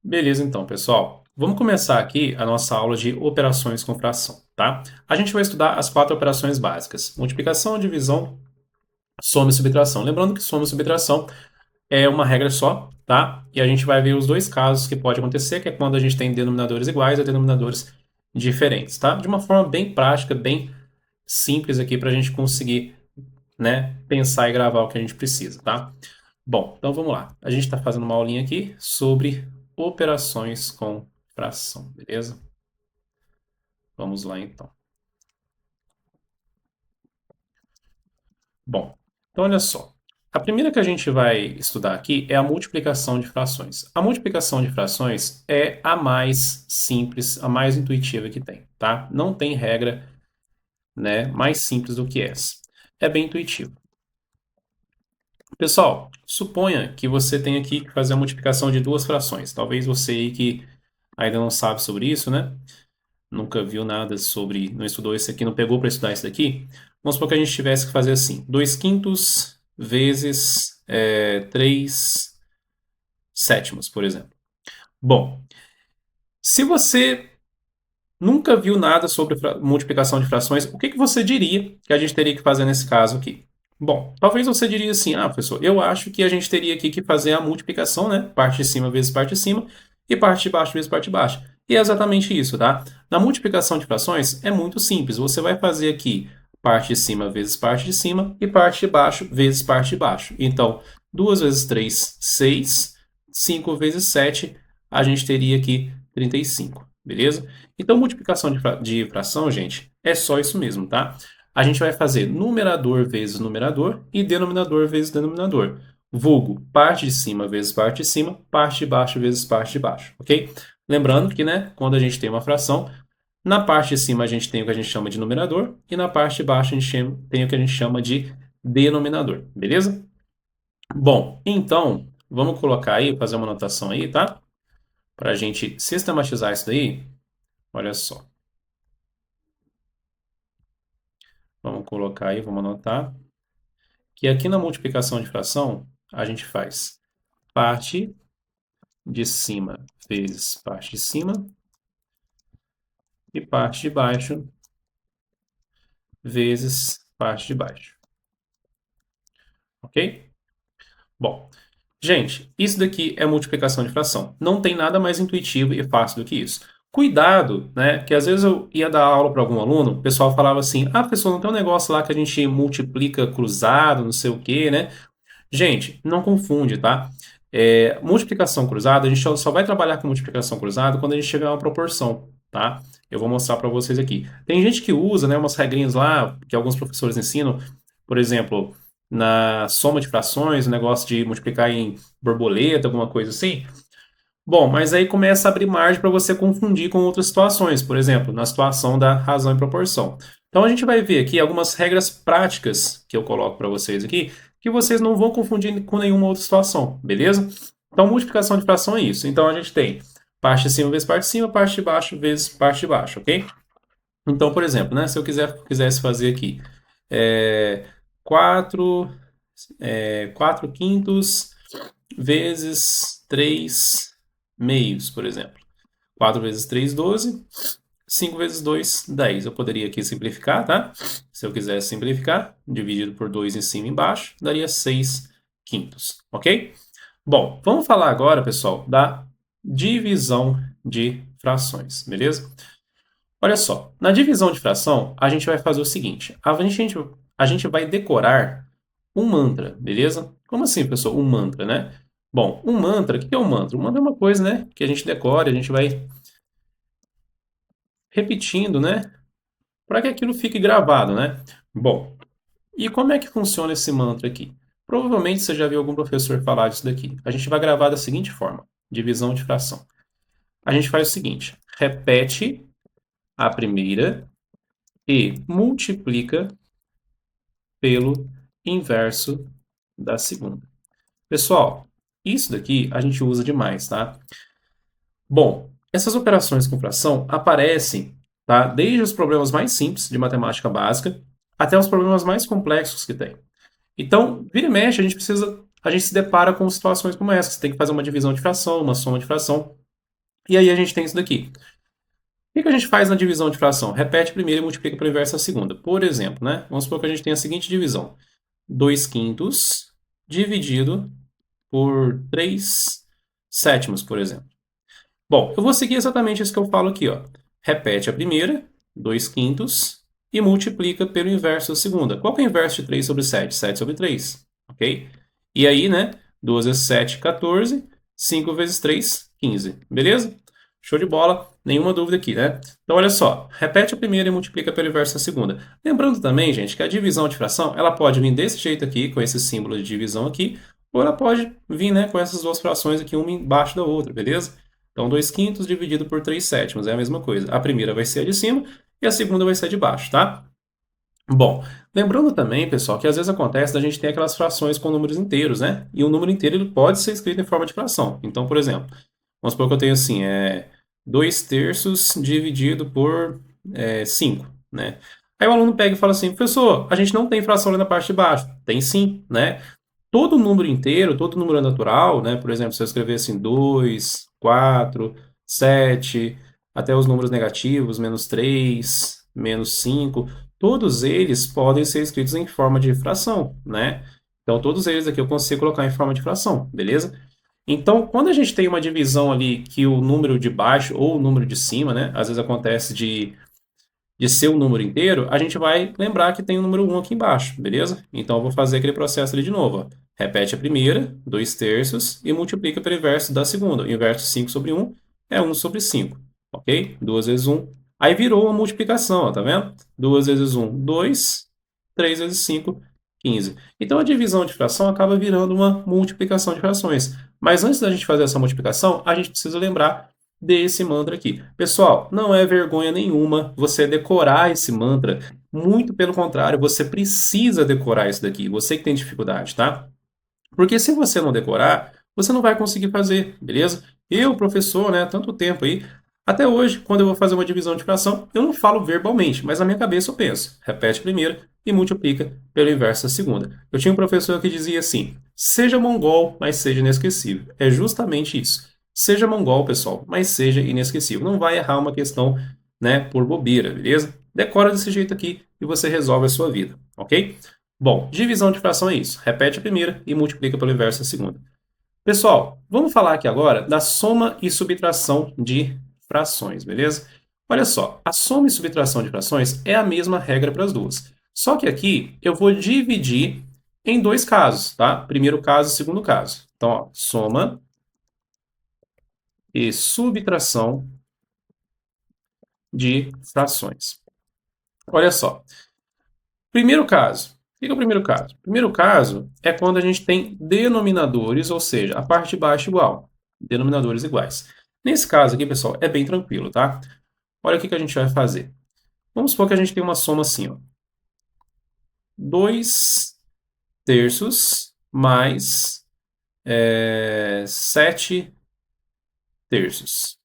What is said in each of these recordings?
Beleza, então, pessoal. Vamos começar aqui a nossa aula de operações com fração, tá? A gente vai estudar as 4 operações básicas: multiplicação, divisão, soma e subtração. Lembrando que soma e subtração é uma regra só, tá? E a gente vai ver os dois casos que pode acontecer, que é quando a gente tem denominadores iguais ou denominadores diferentes, tá? De uma forma bem prática, bem simples aqui para a gente conseguir, né, pensar e gravar o que a gente precisa, tá? Bom, então vamos lá. A gente está fazendo uma aulinha aqui sobre operações com fração, beleza? Vamos lá então. Bom, então olha só. A primeira que a gente vai estudar aqui é a multiplicação de frações. A multiplicação de frações é a mais simples, a mais intuitiva que tem, tá? Não tem regra, né, mais simples do que essa. É bem intuitivo. Pessoal, suponha que você tenha aqui que fazer a multiplicação de duas frações. Talvez você aí que ainda não sabe sobre isso, né? Nunca viu nada sobre, não estudou esse aqui, não pegou para estudar esse daqui. Vamos supor que a gente tivesse que fazer assim: 2 quintos vezes 3 sétimos, por exemplo. Bom, se você nunca viu nada sobre multiplicação de frações, o que que você diria que a gente teria que fazer nesse caso aqui? Bom, talvez você diria assim, professor, eu acho que a gente teria aqui que fazer a multiplicação, né? Parte de cima vezes parte de cima e parte de baixo vezes parte de baixo. E é exatamente isso, tá? Na multiplicação de frações é muito simples. Você vai fazer aqui parte de cima vezes parte de cima e parte de baixo vezes parte de baixo. Então, 2 vezes 3, 6. 5 vezes 7, a gente teria aqui 35, beleza? Então, multiplicação de fração, gente, é só isso mesmo, tá? A gente vai fazer numerador vezes numerador e denominador vezes denominador. Vulgo, parte de cima vezes parte de cima, parte de baixo vezes parte de baixo, ok? Lembrando que, né, quando a gente tem uma fração, na parte de cima a gente tem o que a gente chama de numerador e na parte de baixo a gente tem o que a gente chama de denominador, beleza? Bom, então, vamos colocar aí, fazer uma anotação aí, tá? Para a gente sistematizar isso daí, olha só. Vamos colocar aí, vamos anotar. Que aqui na multiplicação de fração, a gente faz parte de cima vezes parte de cima e parte de baixo vezes parte de baixo. Ok? Bom, gente, isso daqui é multiplicação de fração. Não tem nada mais intuitivo e fácil do que isso. Cuidado, né? Que às vezes eu ia dar aula para algum aluno, o pessoal falava assim: professor, não tem um negócio lá que a gente multiplica cruzado, não sei o quê, né? Gente, não confunde, tá? Multiplicação cruzada, a gente só vai trabalhar com multiplicação cruzada quando a gente tiver uma proporção, tá? Eu vou mostrar para vocês aqui. Tem gente que usa, né, umas regrinhas lá que alguns professores ensinam, por exemplo, na soma de frações, o negócio de multiplicar em borboleta, alguma coisa assim. Bom, mas aí começa a abrir margem para você confundir com outras situações, por exemplo, na situação da razão e proporção. Então a gente vai ver aqui algumas regras práticas que eu coloco para vocês aqui, que vocês não vão confundir com nenhuma outra situação, beleza? Então multiplicação de fração é isso. Então a gente tem parte de cima vezes parte de cima, parte de baixo vezes parte de baixo, ok? Então, por exemplo, né, se eu quisesse fazer aqui 4, 4 quintos vezes 3 meios, por exemplo. 4 vezes 3, 12. 5 vezes 2, 10. Eu poderia aqui simplificar, tá? Se eu quisesse simplificar, dividido por 2 em cima e embaixo, daria 6 quintos, ok? Bom, vamos falar agora, pessoal, da divisão de frações, beleza? Olha só, na divisão de fração, a gente vai fazer o seguinte: a gente vai decorar um mantra, beleza? Como assim, pessoal? Um mantra, né? Bom, um mantra, o que é um mantra? Um mantra é uma coisa, né, que a gente decora, a gente vai repetindo, né, para que aquilo fique gravado, né? Bom, e como é que funciona esse mantra aqui? Provavelmente você já viu algum professor falar disso daqui. A gente vai gravar da seguinte forma: divisão de fração. A gente faz o seguinte: repete a primeira e multiplica pelo inverso da segunda. Pessoal, isso daqui a gente usa demais, tá? Bom, essas operações com fração aparecem, tá? Desde os problemas mais simples de matemática básica até os problemas mais complexos que tem. Então, vira e mexe, a gente se depara com situações como essa. Você tem que fazer uma divisão de fração, uma soma de fração. E aí a gente tem isso daqui. O que a gente faz na divisão de fração? Repete a primeira e multiplica pelo inverso a segunda. Por exemplo, né? Vamos supor que a gente tem a seguinte divisão. 2 quintos dividido por 3 sétimos, por exemplo. Bom, eu vou seguir exatamente isso que eu falo aqui, ó. Repete a primeira, 2 quintos, e multiplica pelo inverso da segunda. Qual que é o inverso de 3 sobre 7? 7 sobre 3, ok? E aí, né, 2 vezes 7, 14, 5 vezes 3, 15, beleza? Show de bola, nenhuma dúvida aqui, né? Então, olha só, repete a primeira e multiplica pelo inverso da segunda. Lembrando também, gente, que a divisão de fração, ela pode vir desse jeito aqui, com esse símbolo de divisão aqui, ou ela pode vir, né, com essas duas frações aqui, uma embaixo da outra, beleza? Então, 2 quintos dividido por 3 sétimos é a mesma coisa. A primeira vai ser a de cima e a segunda vai ser a de baixo, tá? Bom, lembrando também, pessoal, que às vezes acontece da gente ter aquelas frações com números inteiros, né? E o número inteiro ele pode ser escrito em forma de fração. Então, por exemplo, vamos supor que eu tenho assim, 2 terços dividido por 5, né? Aí o aluno pega e fala assim, professor, a gente não tem fração ali na parte de baixo. Tem sim, né? Todo número inteiro, todo número natural, né? Por exemplo, se eu escrever assim 2, 4, 7, até os números negativos, menos 3, menos 5, todos eles podem ser escritos em forma de fração, né? Então, todos eles aqui eu consigo colocar em forma de fração, beleza? Então, quando a gente tem uma divisão ali que o número de baixo ou o número de cima, né? Às vezes acontece de ser um número inteiro, a gente vai lembrar que tem o número 1 aqui embaixo, beleza? Então, eu vou fazer aquele processo ali de novo. Ó. Repete a primeira, 2 terços, e multiplica pelo inverso da segunda. O inverso de 5 sobre 1 é 1 sobre 5, ok? 2 vezes 1. Aí virou uma multiplicação, ó, tá vendo? 2 vezes 1, 2. 3 vezes 5, 15. Então, a divisão de fração acaba virando uma multiplicação de frações. Mas antes da gente fazer essa multiplicação, a gente precisa lembrar desse mantra aqui. Pessoal, não é vergonha nenhuma você decorar esse mantra. Muito pelo contrário, você precisa decorar isso daqui. Você que tem dificuldade, tá? Porque se você não decorar, você não vai conseguir fazer, beleza? Eu, professor, né, há tanto tempo aí, até hoje, quando eu vou fazer uma divisão de fração, eu não falo verbalmente, mas na minha cabeça eu penso. Repete a primeira e multiplica pelo inverso da segunda. Eu tinha um professor que dizia assim: seja mongol, mas seja inesquecível. É justamente isso. Seja mongol, pessoal, mas seja inesquecível. Não vai errar uma questão, né, por bobeira, beleza? Decora desse jeito aqui e você resolve a sua vida, ok? Bom, divisão de fração é isso. Repete a primeira e multiplica pelo inverso a segunda. Pessoal, vamos falar aqui agora da soma e subtração de frações, beleza? Olha só, a soma e subtração de frações é a mesma regra para as duas. Só que aqui eu vou dividir em dois casos, tá? Primeiro caso e segundo caso. Então, ó, soma e subtração de frações. Olha só, primeiro caso. O que é o primeiro caso? O primeiro caso é quando a gente tem denominadores, ou seja, a parte de baixo igual, denominadores iguais. Nesse caso aqui, pessoal, é bem tranquilo, tá? Olha o que a gente vai fazer. Vamos supor que a gente tem uma soma assim, ó. 2 terços mais 7 terços.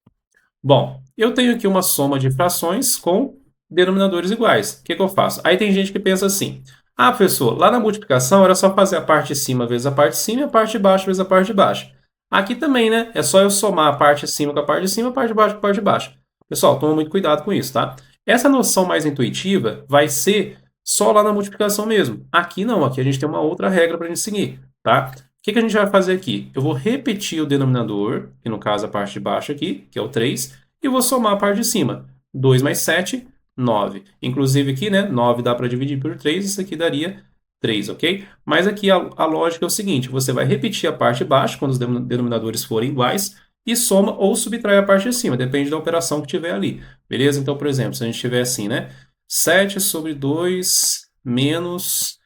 Bom, eu tenho aqui uma soma de frações com denominadores iguais. O que eu faço? Aí tem gente que pensa assim: ah, professor, lá na multiplicação era só fazer a parte de cima vezes a parte de cima e a parte de baixo vezes a parte de baixo. Aqui também, né? É só eu somar a parte de cima com a parte de cima, a parte de baixo com a parte de baixo. Pessoal, toma muito cuidado com isso, tá? Essa noção mais intuitiva vai ser só lá na multiplicação mesmo. Aqui não, aqui a gente tem uma outra regra para a gente seguir, tá? O que a gente vai fazer aqui? Eu vou repetir o denominador, que no caso a parte de baixo aqui, que é o 3, e vou somar a parte de cima. 2 mais 7, 9. Inclusive aqui, né, 9 dá para dividir por 3, isso aqui daria 3, ok? Mas aqui a lógica é o seguinte, você vai repetir a parte de baixo, quando os denominadores forem iguais, e soma ou subtrai a parte de cima, depende da operação que tiver ali. Beleza? Então, por exemplo, se a gente tiver assim, né, 7 sobre 2 menos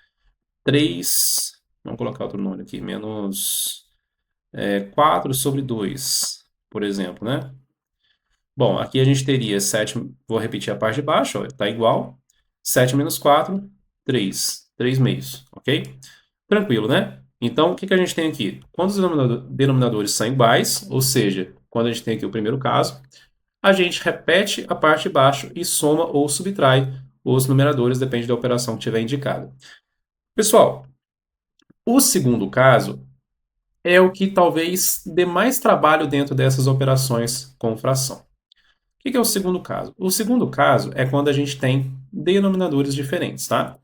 3... Vamos colocar outro número aqui, menos 4 sobre 2, por exemplo, né? Bom, aqui a gente teria 7, vou repetir a parte de baixo, está igual. 7 menos 4, 3. 3 meios, ok? Tranquilo, né? Então, o que a gente tem aqui? Quando os denominadores são iguais, ou seja, quando a gente tem aqui o primeiro caso, a gente repete a parte de baixo e soma ou subtrai os numeradores, depende da operação que tiver indicada. Pessoal, o segundo caso é o que talvez dê mais trabalho dentro dessas operações com fração. O que é o segundo caso? O segundo caso é quando a gente tem denominadores diferentes, tá?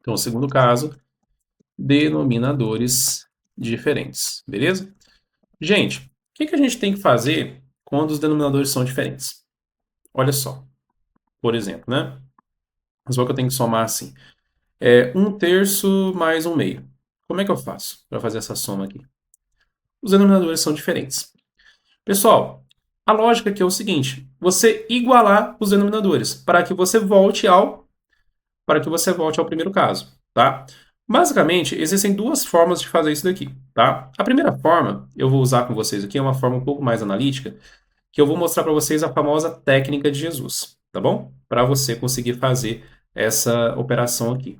Então, o segundo caso, denominadores diferentes, beleza? Gente, o que a gente tem que fazer quando os denominadores são diferentes? Olha só, por exemplo, né? Mas que eu tenho que somar assim. É 1/3 mais 1/2. Como é que eu faço para fazer essa soma aqui? Os denominadores são diferentes. Pessoal, a lógica aqui é o seguinte: você igualar os denominadores para que você volte ao primeiro caso, tá? Basicamente, existem duas formas de fazer isso daqui, tá? A primeira forma, eu vou usar com vocês aqui, é uma forma um pouco mais analítica, que eu vou mostrar para vocês a famosa técnica de Jesus, tá bom? Para você conseguir fazer essa operação aqui.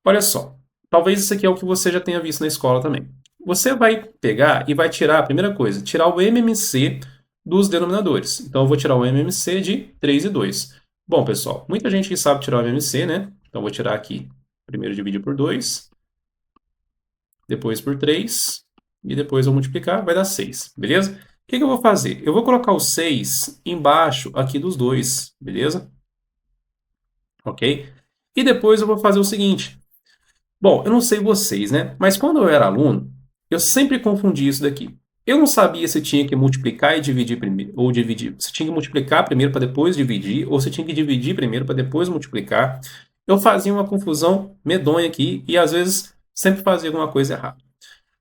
Olha só, talvez isso aqui é o que você já tenha visto na escola também. Você vai pegar e vai tirar, a primeira coisa, tirar o MMC dos denominadores. Então, eu vou tirar o MMC de 3 e 2. Bom, pessoal, muita gente que sabe tirar o MMC, né? Então, eu vou tirar aqui, primeiro dividir por 2, depois por 3, e depois eu multiplicar, vai dar 6, beleza? O que eu vou fazer? Eu vou colocar o 6 embaixo aqui dos dois, beleza? Ok? E depois eu vou fazer o seguinte. Bom, eu não sei vocês, né? Mas quando eu era aluno, eu sempre confundi isso daqui. Eu não sabia se tinha que multiplicar e dividir primeiro, ou dividir. Se tinha que multiplicar primeiro para depois dividir, ou se tinha que dividir primeiro para depois multiplicar. Eu fazia uma confusão medonha aqui e às vezes sempre fazia alguma coisa errada.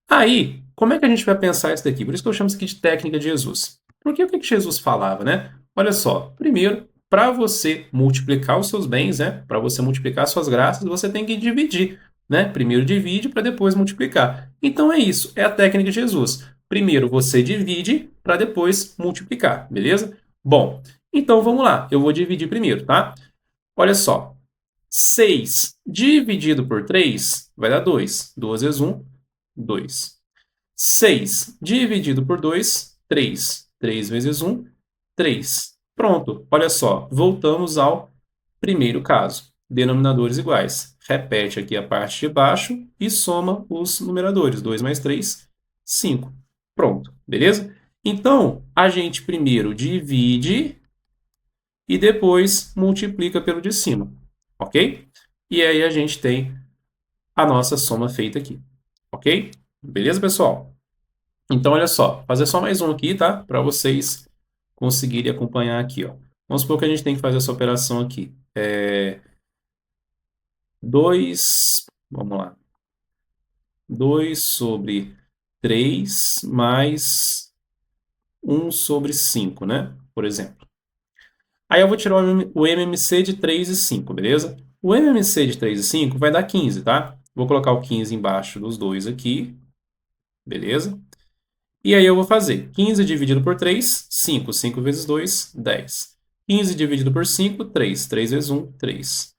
Aí, como é que a gente vai pensar isso daqui? Por isso que eu chamo isso aqui de técnica de Jesus. Porque o que que Jesus falava, né? Olha só, primeiro, para você multiplicar os seus bens, né? Para você multiplicar suas graças, você tem que dividir, né? Primeiro divide para depois multiplicar. Então é isso, é a técnica de Jesus. Primeiro você divide para depois multiplicar, beleza? Bom, então vamos lá. Eu vou dividir primeiro, tá? Olha só. 6 dividido por 3 vai dar 2. 2 vezes 1, 2. 6 dividido por 2, 3. 3 vezes 1, 3. Pronto, olha só, voltamos ao primeiro caso. Denominadores iguais. Repete aqui a parte de baixo e soma os numeradores. 2 mais 3, 5. Pronto, beleza? Então, a gente primeiro divide e depois multiplica pelo de cima, ok? E aí a gente tem a nossa soma feita aqui, ok? Beleza, pessoal? Então, olha só, fazer só mais um aqui, tá? Para vocês conseguirem acompanhar aqui, ó. Vamos supor que a gente tem que fazer essa operação aqui. 2, vamos lá. 2 sobre 3 mais 1 sobre 5, né? Por exemplo. Aí eu vou tirar o MMC de 3 e 5, beleza? O MMC de 3 e 5 vai dar 15, tá? Vou colocar o 15 embaixo dos dois aqui, beleza? E aí eu vou fazer 15 dividido por 3, 5. 5 vezes 2, 10. 15 dividido por 5, 3. 3 vezes 1, 3.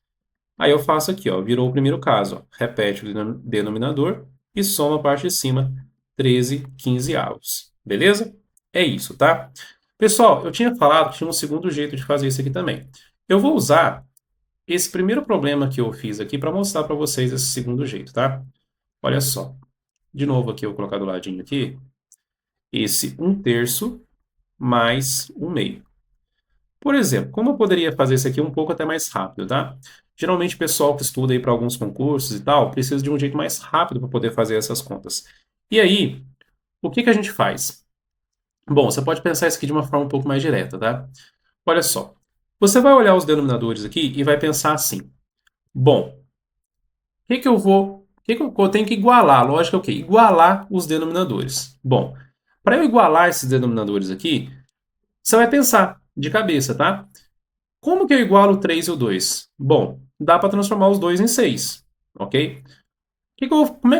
Aí eu faço aqui, ó, virou o primeiro caso. Ó. Repete o denominador e soma a parte de cima, 13 quinzeavos. Beleza? É isso, tá? Pessoal, eu tinha falado que tinha um segundo jeito de fazer isso aqui também. Eu vou usar esse primeiro problema que eu fiz aqui para mostrar para vocês esse segundo jeito, tá? Olha só. De novo aqui, eu vou colocar do ladinho aqui. Esse 1/3 mais 1/2. Por exemplo, como eu poderia fazer isso aqui um pouco até mais rápido, tá? Geralmente o pessoal que estuda aí para alguns concursos e tal, precisa de um jeito mais rápido para poder fazer essas contas. E aí, o que que a gente faz? Bom, você pode pensar isso aqui de uma forma um pouco mais direta, tá? Olha só. Você vai olhar os denominadores aqui e vai pensar assim: bom, o que que eu vou. O que que eu tenho que igualar? Lógico, é o quê? Igualar os denominadores. Bom, para eu igualar esses denominadores aqui, você vai pensar de cabeça, tá? Como que eu igualo o 3 e o 2? Bom, dá para transformar os dois em 6, ok?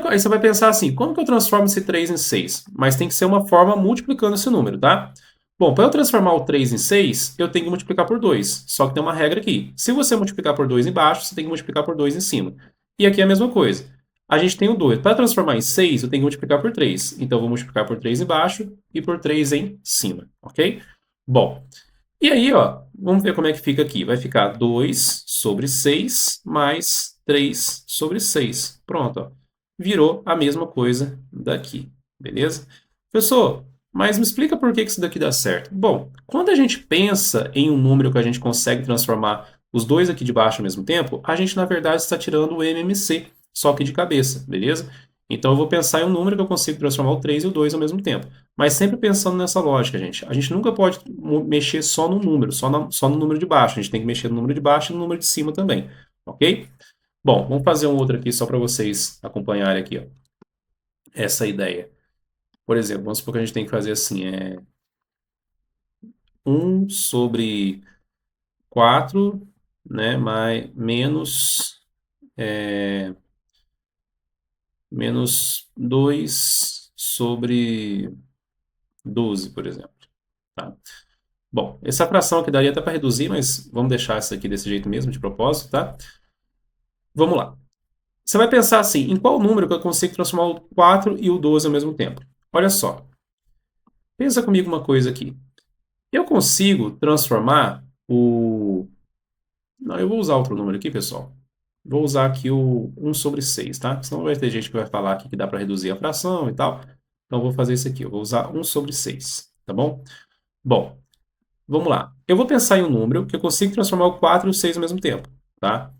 Aí você vai pensar assim, como que eu transformo esse 3 em 6? Mas tem que ser uma forma multiplicando esse número, tá? Bom, para eu transformar o 3 em 6, eu tenho que multiplicar por 2. Só que tem uma regra aqui. Se você multiplicar por 2 embaixo, você tem que multiplicar por 2 em cima. E aqui é a mesma coisa. A gente tem o 2. Para transformar em 6, eu tenho que multiplicar por 3. Então, eu vou multiplicar por 3 embaixo e por 3 em cima, ok? Bom, e aí, ó, vamos ver como é que fica aqui. Vai ficar 2 sobre 6 mais 3 sobre 6. Pronto, ó. Virou a mesma coisa daqui. beleza? Professor, mas me explica por que que isso daqui dá certo. Bom, quando a gente pensa em um número que a gente consegue transformar os dois aqui de baixo ao mesmo tempo, a gente na verdade está tirando o MMC, só que de cabeça, beleza? Então eu vou pensar em um número que eu consigo transformar o 3 e o 2 ao mesmo tempo. Mas sempre pensando nessa lógica, gente. A gente nunca pode mexer só no número, só no número de baixo. A gente tem que mexer no número de baixo e no número de cima também, ok? Bom, vamos fazer um outro aqui só para vocês acompanharem aqui, ó, essa ideia. Por exemplo, vamos supor que a gente tem que fazer assim, 1 sobre 4, né, menos 2 sobre 12, por exemplo. Tá? Bom, essa fração aqui daria até para reduzir, mas vamos deixar isso aqui desse jeito mesmo, de propósito, tá? Vamos lá. Você vai pensar assim, em qual número que eu consigo transformar o 4 e o 12 ao mesmo tempo? Olha só, pensa comigo uma coisa aqui. Eu consigo transformar o... Não, eu vou usar outro número aqui, pessoal. Vou usar aqui o 1 sobre 6, tá? Senão vai ter gente que vai falar aqui que dá para reduzir a fração e tal. Então, eu vou fazer isso aqui. Eu vou usar 1 sobre 6, tá bom? Bom, vamos lá. Eu vou pensar em um número que eu consigo transformar o 4 e o 6 ao mesmo tempo, tá?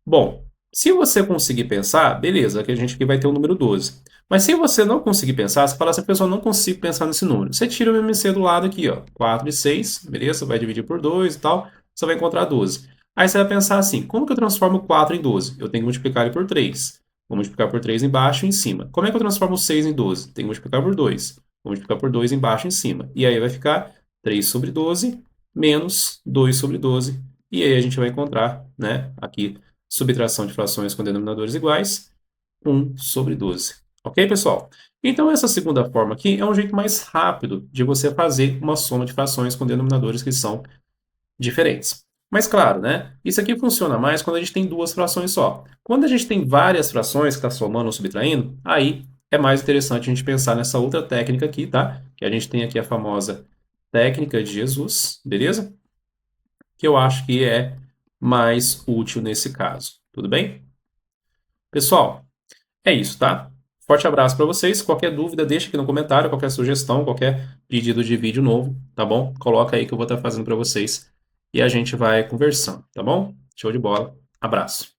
Bom, se você conseguir pensar, beleza, que a gente aqui vai ter o número 12. Mas se você não conseguir pensar, você fala assim, pessoal, não consigo pensar nesse número. Você tira o MMC do lado aqui, ó, 4 e 6, beleza? Vai dividir por 2 e tal, você vai encontrar 12. Aí você vai pensar assim, como que eu transformo 4 em 12? Eu tenho que multiplicar ele por 3. Vou multiplicar por 3 embaixo e em cima. Como é que eu transformo 6 em 12? Tenho que multiplicar por 2. Vou multiplicar por 2 embaixo e em cima. E aí vai ficar 3 sobre 12 menos 2 sobre 12. E aí a gente vai encontrar, né, aqui subtração de frações com denominadores iguais, 1 sobre 12. Ok, pessoal? Então, essa segunda forma aqui é um jeito mais rápido de você fazer uma soma de frações com denominadores que são diferentes. Mas, claro, né? Isso aqui funciona mais quando a gente tem duas frações só. Quando a gente tem várias frações que está somando ou subtraindo, aí é mais interessante a gente pensar nessa outra técnica aqui, tá? Que a gente tem aqui a famosa técnica de Jesus, beleza? Que eu acho que é mais útil nesse caso. Tudo bem? Pessoal, é isso, tá? Forte abraço para vocês. Qualquer dúvida, deixa aqui no comentário, qualquer sugestão, qualquer pedido de vídeo novo, tá bom? Coloca aí que eu vou estar fazendo para vocês e a gente vai conversando, tá bom? Show de bola. Abraço.